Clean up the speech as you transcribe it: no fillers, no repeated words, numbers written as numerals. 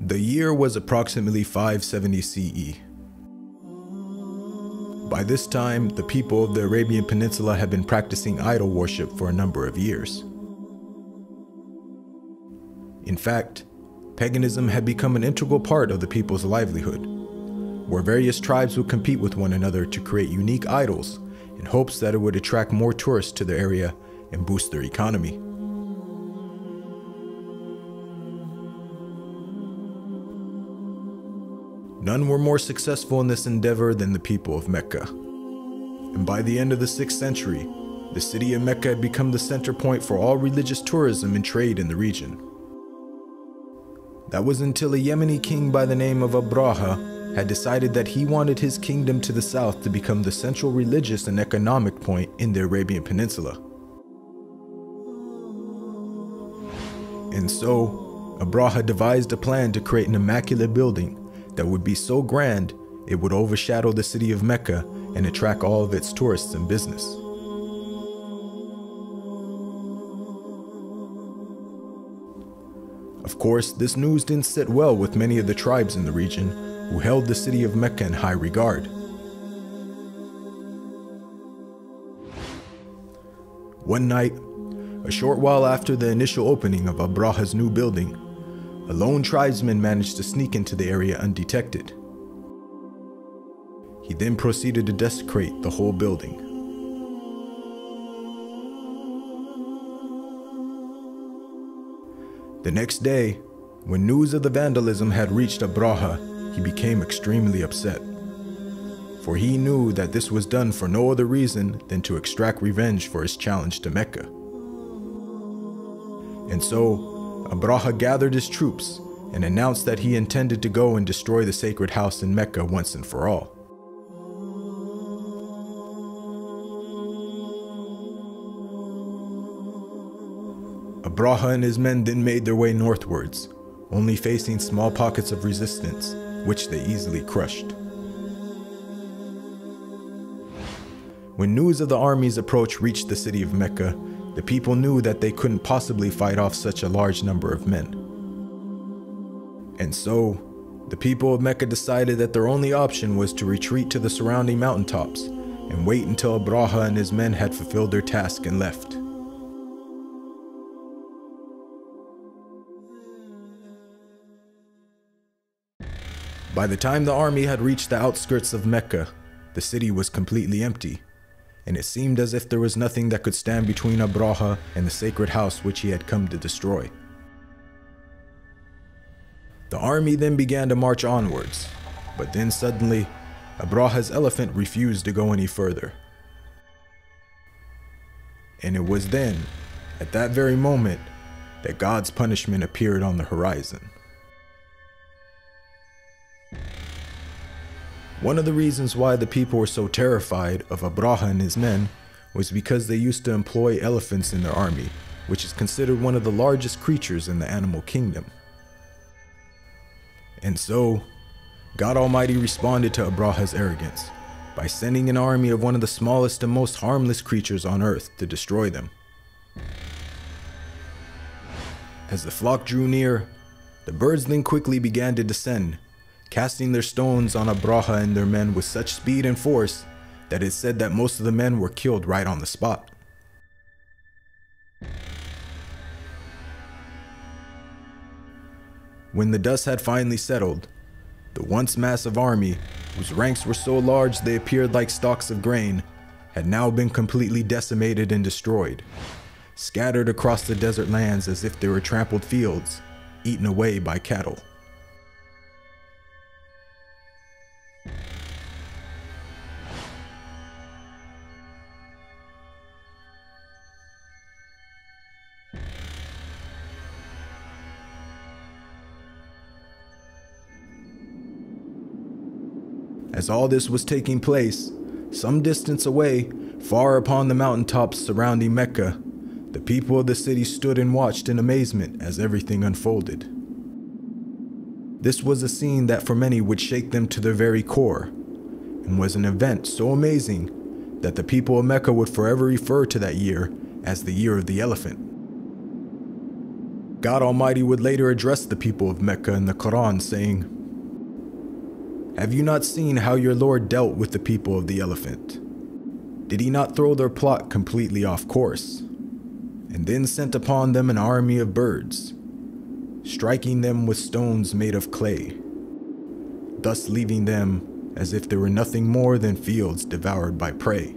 The year was approximately 570 CE. By this time, the people of the Arabian Peninsula had been practicing idol worship for a number of years. In fact, paganism had become an integral part of the people's livelihood, where various tribes would compete with one another to create unique idols in hopes that it would attract more tourists to their area and boost their economy. None were more successful in this endeavor than the people of Mecca. And by the end of the 6th century, the city of Mecca had become the center point for all religious tourism and trade in the region. That was until a Yemeni king by the name of Abraha had decided that he wanted his kingdom to the south to become the central religious and economic point in the Arabian Peninsula. And so, Abraha devised a plan to create an immaculate building that would be so grand it would overshadow the city of Mecca and attract all of its tourists and business. Of course, this news didn't sit well with many of the tribes in the region who held the city of Mecca in high regard. One night, a short while after the initial opening of Abraha's new building, a lone tribesman managed to sneak into the area undetected. He then proceeded to desecrate the whole building. The next day, when news of the vandalism had reached Abraha, he became extremely upset, for he knew that this was done for no other reason than to extract revenge for his challenge to Mecca. And so, Abraha gathered his troops and announced that he intended to go and destroy the sacred house in Mecca once and for all. Abraha and his men then made their way northwards, only facing small pockets of resistance, which they easily crushed. When news of the army's approach reached the city of Mecca, the people knew that they couldn't possibly fight off such a large number of men. And so, the people of Mecca decided that their only option was to retreat to the surrounding mountaintops and wait until Abraha and his men had fulfilled their task and left. By the time the army had reached the outskirts of Mecca, the city was completely empty, and it seemed as if there was nothing that could stand between Abraha and the sacred house which he had come to destroy. The army then began to march onwards, but then suddenly, Abraha's elephant refused to go any further. And it was then, at that very moment, that God's punishment appeared on the horizon. One of the reasons why the people were so terrified of Abraha and his men was because they used to employ elephants in their army, which is considered one of the largest creatures in the animal kingdom. And so, God Almighty responded to Abraha's arrogance by sending an army of one of the smallest and most harmless creatures on earth to destroy them. As the flock drew near, the birds then quickly began to descend, casting their stones on Abraha and their men with such speed and force that it said that most of the men were killed right on the spot. When the dust had finally settled, the once massive army, whose ranks were so large they appeared like stalks of grain, had now been completely decimated and destroyed, scattered across the desert lands as if they were trampled fields, eaten away by cattle. As all this was taking place, some distance away, far upon the mountaintops surrounding Mecca, the people of the city stood and watched in amazement as everything unfolded. This was a scene that for many would shake them to their very core, and was an event so amazing that the people of Mecca would forever refer to that year as the year of the elephant. God Almighty would later address the people of Mecca in the Quran saying, "Have you not seen how your Lord dealt with the people of the elephant? Did he not throw their plot completely off course, and then sent upon them an army of birds, striking them with stones made of clay, thus leaving them as if they were nothing more than fields devoured by prey?"